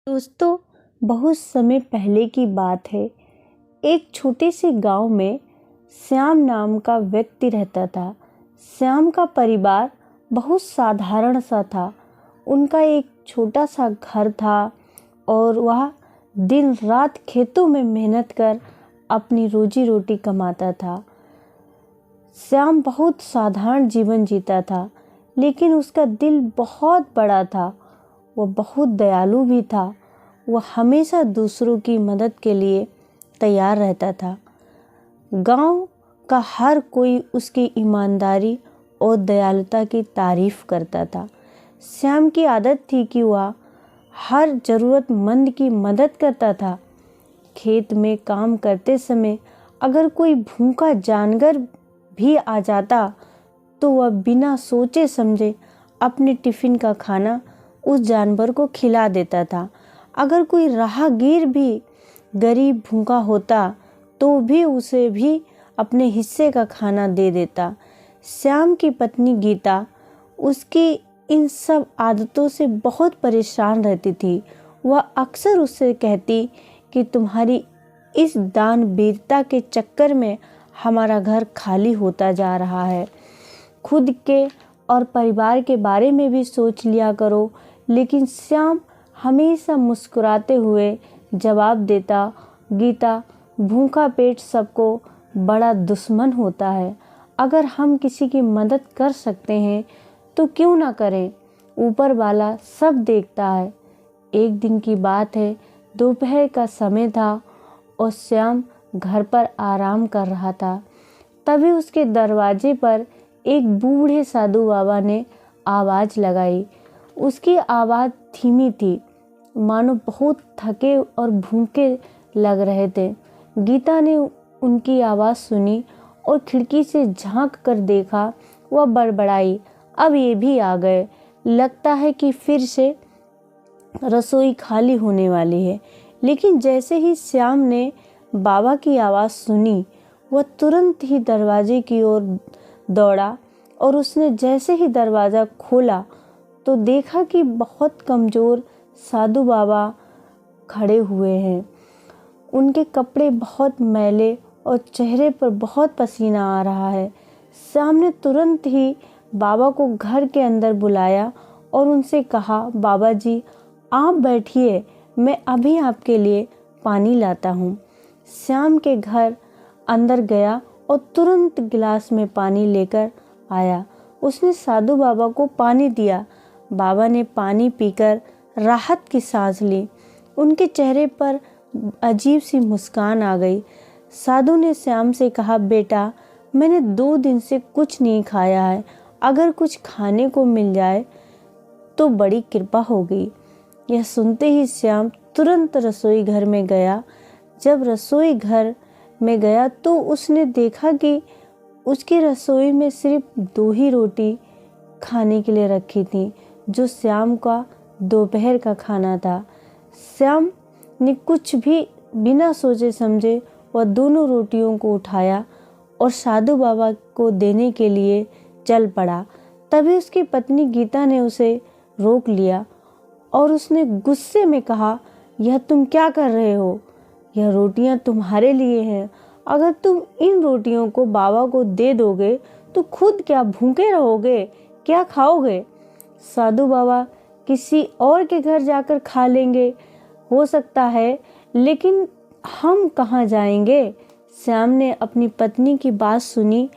दोस्तों, बहुत समय पहले की बात है। एक छोटे से गांव में श्याम नाम का व्यक्ति रहता था। श्याम का परिवार बहुत साधारण सा था। उनका एक छोटा सा घर था और वह दिन रात खेतों में मेहनत कर अपनी रोजी रोटी कमाता था। श्याम बहुत साधारण जीवन जीता था, लेकिन उसका दिल बहुत बड़ा था। वह बहुत दयालु भी था। वह हमेशा दूसरों की मदद के लिए तैयार रहता था। गांव का हर कोई उसकी ईमानदारी और दयालुता की तारीफ करता था। श्याम की आदत थी कि वह हर ज़रूरतमंद की मदद करता था। खेत में काम करते समय अगर कोई भूखा जानवर भी आ जाता तो वह बिना सोचे समझे अपने टिफ़िन का खाना उस जानवर को खिला देता था। अगर कोई राहगीर भी गरीब भूखा होता तो भी उसे भी अपने हिस्से का खाना दे देता। श्याम की पत्नी गीता उसकी इन सब आदतों से बहुत परेशान रहती थी। वह अक्सर उससे कहती कि तुम्हारी इस दानवीरता के चक्कर में हमारा घर खाली होता जा रहा है। खुद के और परिवार के बारे में भी सोच लिया करो। लेकिन श्याम हमेशा मुस्कुराते हुए जवाब देता, गीता, भूखा पेट सबको बड़ा दुश्मन होता है। अगर हम किसी की मदद कर सकते हैं तो क्यों ना करें। ऊपर वाला सब देखता है। एक दिन की बात है, दोपहर का समय था और श्याम घर पर आराम कर रहा था। तभी उसके दरवाजे पर एक बूढ़े साधु बाबा ने आवाज़ लगाई। उसकी आवाज़ धीमी थी, मानो बहुत थके और भूखे लग रहे थे। गीता ने उनकी आवाज़ सुनी और खिड़की से झांक कर देखा। वह बड़बड़ाई, अब ये भी आ गए। लगता है कि फिर से रसोई खाली होने वाली है। लेकिन जैसे ही श्याम ने बाबा की आवाज़ सुनी, वह तुरंत ही दरवाजे की ओर दौड़ा और उसने जैसे ही दरवाज़ा खोला तो देखा कि बहुत कमज़ोर साधु बाबा खड़े हुए हैं। उनके कपड़े बहुत मैले और चेहरे पर बहुत पसीना आ रहा है। श्याम ने तुरंत ही बाबा को घर के अंदर बुलाया और उनसे कहा, बाबा जी आप बैठिए, मैं अभी आपके लिए पानी लाता हूँ। श्याम के घर अंदर गया और तुरंत गिलास में पानी लेकर आया। उसने साधु बाबा को पानी दिया। बाबा ने पानी पीकर राहत की सांस ली। उनके चेहरे पर अजीब सी मुस्कान आ गई। साधु ने श्याम से कहा, बेटा मैंने 2 दिन से कुछ नहीं खाया है। अगर कुछ खाने को मिल जाए तो बड़ी कृपा होगी। यह सुनते ही श्याम तुरंत रसोई घर में गया। जब रसोई घर में गया तो उसने देखा कि उसकी रसोई में सिर्फ 2 ही रोटी खाने के लिए रखी थी, जो श्याम का दोपहर का खाना था। श्याम ने कुछ भी बिना सोचे समझे वह दोनों रोटियों को उठाया और साधु बाबा को देने के लिए चल पड़ा। तभी उसकी पत्नी गीता ने उसे रोक लिया और उसने गुस्से में कहा, यह तुम क्या कर रहे हो? यह रोटियां तुम्हारे लिए हैं। अगर तुम इन रोटियों को बाबा को दे दोगे तो खुद क्या भूखे रहोगे? क्या खाओगे? साधु बाबा किसी और के घर जाकर खा लेंगे हो सकता है, लेकिन हम कहाँ जाएंगे? श्याम ने अपनी पत्नी की बात सुनी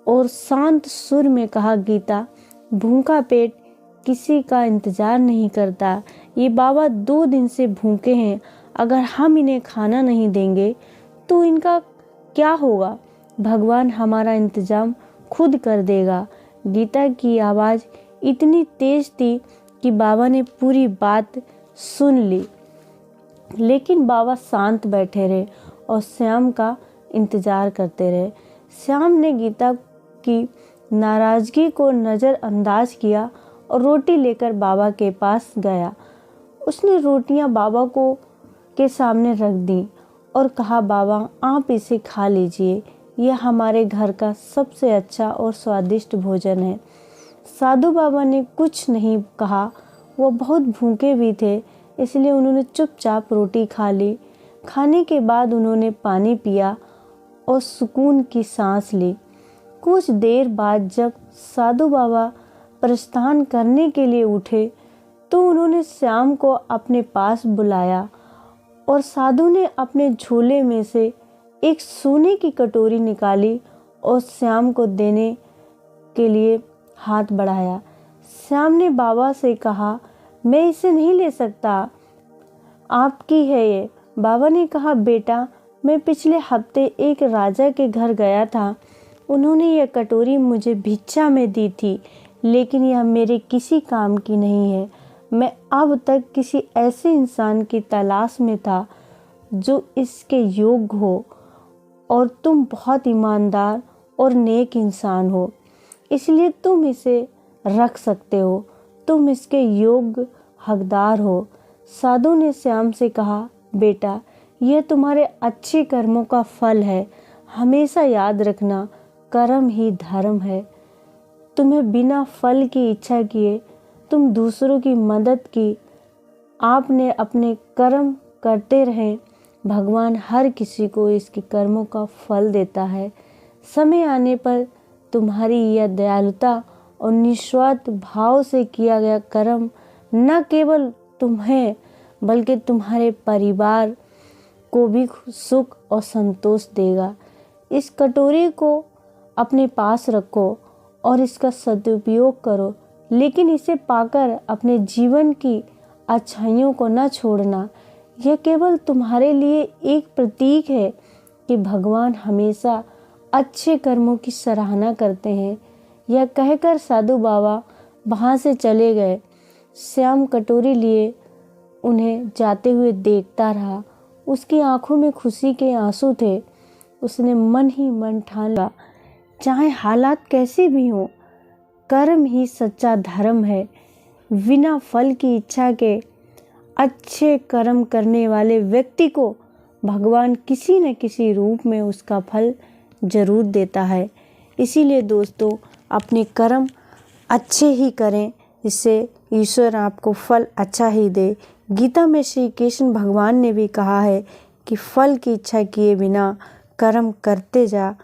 और शांत सुर में कहा, गीता, भूखा पेट किसी का इंतजार नहीं करता। ये बाबा 2 दिन से भूखे हैं। अगर हम इन्हें खाना नहीं देंगे तो इनका क्या होगा? भगवान हमारा इंतजाम खुद कर देगा। गीता की आवाज़ इतनी तेज थी कि बाबा ने पूरी बात सुन ली, लेकिन बाबा शांत बैठे रहे और श्याम का इंतजार करते रहे। श्याम ने गीता की नाराज़गी को नज़रअंदाज किया और रोटी लेकर बाबा के पास गया। उसने रोटियां बाबा को के सामने रख दी और कहा, बाबा आप इसे खा लीजिए, यह हमारे घर का सबसे अच्छा और स्वादिष्ट भोजन है। साधु बाबा ने कुछ नहीं कहा। वो बहुत भूखे भी थे, इसलिए उन्होंने चुपचाप रोटी खा ली। खाने के बाद उन्होंने पानी पिया और सुकून की सांस ली। कुछ देर बाद जब साधु बाबा प्रस्थान करने के लिए उठे तो उन्होंने श्याम को अपने पास बुलाया और साधु ने अपने झोले में से एक सोने की कटोरी निकाली और श्याम को देने के लिए हाथ बढ़ाया। श्याम ने बाबा से कहा, मैं इसे नहीं ले सकता, आपकी है ये। बाबा ने कहा, बेटा, मैं पिछले हफ्ते एक राजा के घर गया था। उन्होंने यह कटोरी मुझे भिक्षा में दी थी, लेकिन यह मेरे किसी काम की नहीं है। मैं अब तक किसी ऐसे इंसान की तलाश में था जो इसके योग्य हो, और तुम बहुत ईमानदार और नेक इंसान हो, इसलिए तुम इसे रख सकते हो। तुम इसके योग्य हकदार हो। साधु ने श्याम से कहा, बेटा, यह तुम्हारे अच्छे कर्मों का फल है। हमेशा याद रखना, कर्म ही धर्म है। तुम्हें बिना फल की इच्छा किए तुम दूसरों की मदद की। आपने अपने कर्म करते रहे। भगवान हर किसी को इसके कर्मों का फल देता है। समय आने पर तुम्हारी यह दयालुता और निस्वार्थ भाव से किया गया कर्म न केवल तुम्हें बल्कि तुम्हारे परिवार को भी सुख और संतोष देगा। इस कटोरी को अपने पास रखो और इसका सदुपयोग करो, लेकिन इसे पाकर अपने जीवन की अच्छाइयों को न छोड़ना। यह केवल तुम्हारे लिए एक प्रतीक है कि भगवान हमेशा अच्छे कर्मों की सराहना करते हैं। यह कहकर साधु बाबा वहाँ से चले गए। श्याम कटोरी लिए उन्हें जाते हुए देखता रहा। उसकी आंखों में खुशी के आंसू थे। उसने मन ही मन ठान लिया, चाहे हालात कैसे भी हों, कर्म ही सच्चा धर्म है। बिना फल की इच्छा के अच्छे कर्म करने वाले व्यक्ति को भगवान किसी न किसी रूप में उसका फल जरूर देता है। इसीलिए दोस्तों, अपने कर्म अच्छे ही करें, इससे ईश्वर आपको फल अच्छा ही दे। गीता में श्री कृष्ण भगवान ने भी कहा है कि फल की इच्छा किए बिना कर्म करते जा।